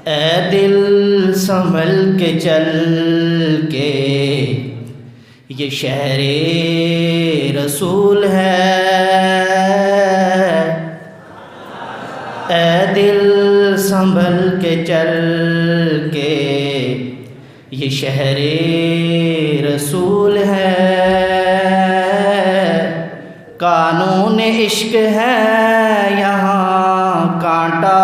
اے دل سنبھل کے چل کے یہ شہر رسول ہے، اے دل سنبھل کے چل کے یہ شہر رسول ہے، قانون عشق ہے یہاں کانٹا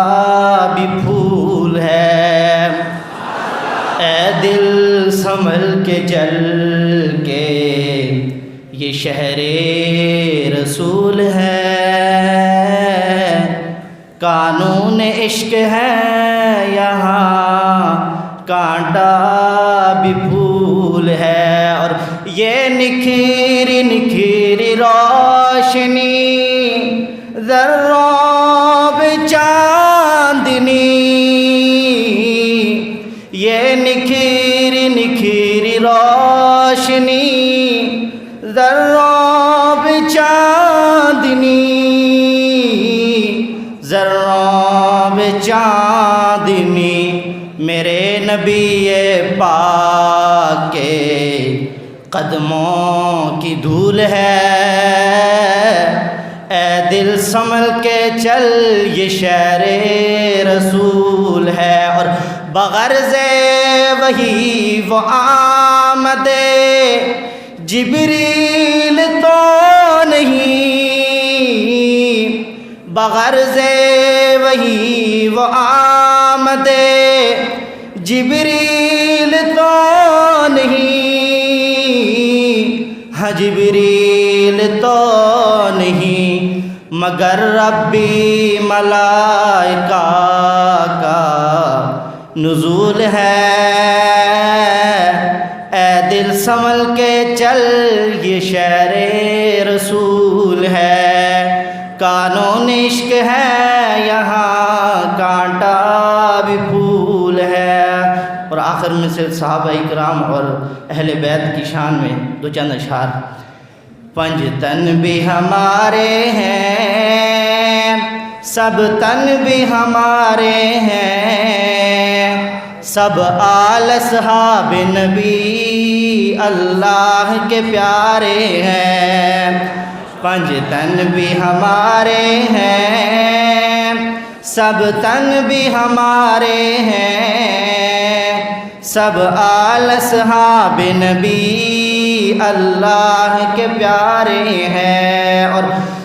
بھی پھول ہے، اے دل سنبھل کے چل کے یہ شہر رسول ہے، قانون عشق ہے یہاں کانٹا بھی پھول ہے، اور یہ نکھیری نکھیری روشنی ذروں پہ چاندنی، یہ نکھیری نکھیری روشنی ذروں پہ چاندنی، ذروں پہ چاندنی میرے نبی پاک کے قدموں کی دھول ہے، اے دل سنبھل کے چل یہ شہر رسول ہے، اور بغرض وہی وہ آمد جبریل تو نہیں، بغرض وہی وہ آمد جبریل تو نہیں، ہاں جبریل تو نہیں، مگر ربی ملائکہ کا نزول ہے، اے دل سنبھل کے چل یہ شہر رسول ہے، قانون عشق ہے یہاں کانٹا بھی پھول ہے۔ اور آخر میں سے صحابہ اکرام اور اہل بیت کی شان میں دو چند اشعار۔ پنج تن بھی ہمارے ہیں، سب تن بھی ہمارے ہیں، سب آل اصحاب نبی اللہ کے پیارے ہیں، پنج تن بھی ہمارے ہیں، سب تن بھی ہمارے ہیں، سب آل اصحاب نبی اللہ کے پیارے ہیں، اور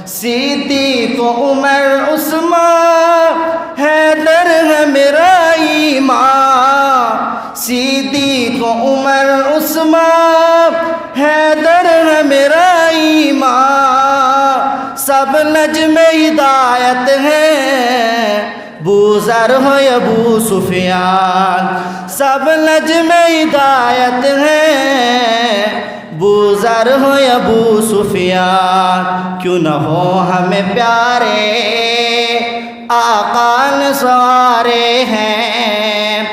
صدیق عمر عثمان حیدر ہے میرا ایمان، صدیق عمر عثمان حیدر ہے میرا ایمان، سب نجم ہدایت ہیں ابو ذر ہو یا ابو سفیان، سب نجم ہدایت ہیں ابو ذر ہو یا ابو سفیان، کیوں نہ ہو ہمیں پیارے آقا نسوارے ہیں،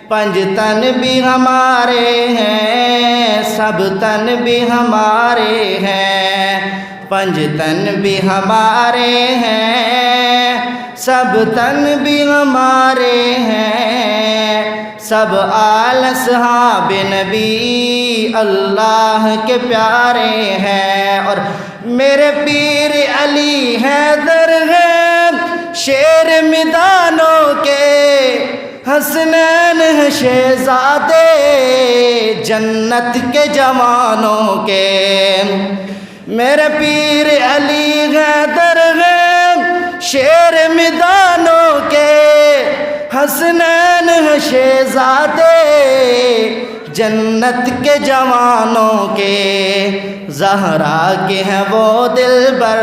پنج تن بھی ہمارے ہیں، سب تن بھی ہمارے ہیں، پنج تن بھی ہمارے ہیں، سب تن بھی ہمارے ہیں، سب آل اصحاب نبی اللہ کے پیارے ہیں، اور میرے پیر علی حیدر ہیں شیر میدانوں کے، حسنین ہیں شہزادے جنت کے جوانوں کے، میرے پیر علی حیدر ہیں شیر میدانوں کے، حسنین ہیں شہزادے جنت کے جوانوں کے، زہرا کے ہیں وہ دلبر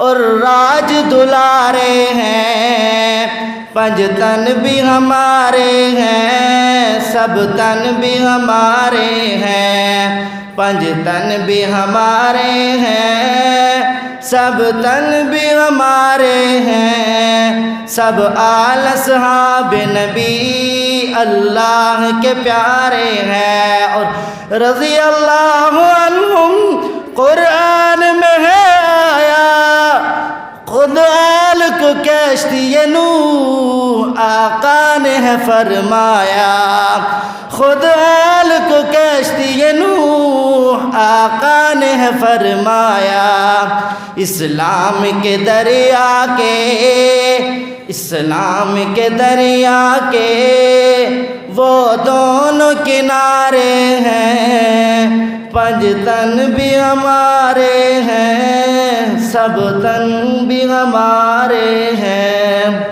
اور راج دلارے ہیں، پنج تن بھی ہمارے ہیں، سب تن بھی ہمارے ہیں، پنج تن بھی ہمارے ہیں، سب تن بھی ہمارے ہیں، سب آل اصحاب نبی اللہ کے پیارے ہیں، اور رضی اللہ عنہم قرآن میں ہے آیا، خود آل کو کشتی نوح آقا نے ہے فرمایا، خود حال کو کشتی نوح آقا نے ہے فرمایا، اسلام کے دریا کے، اسلام کے دریا کے وہ دونوں کنارے ہیں، پنج تن بھی ہمارے ہیں، سب تن بھی ہمارے ہیں۔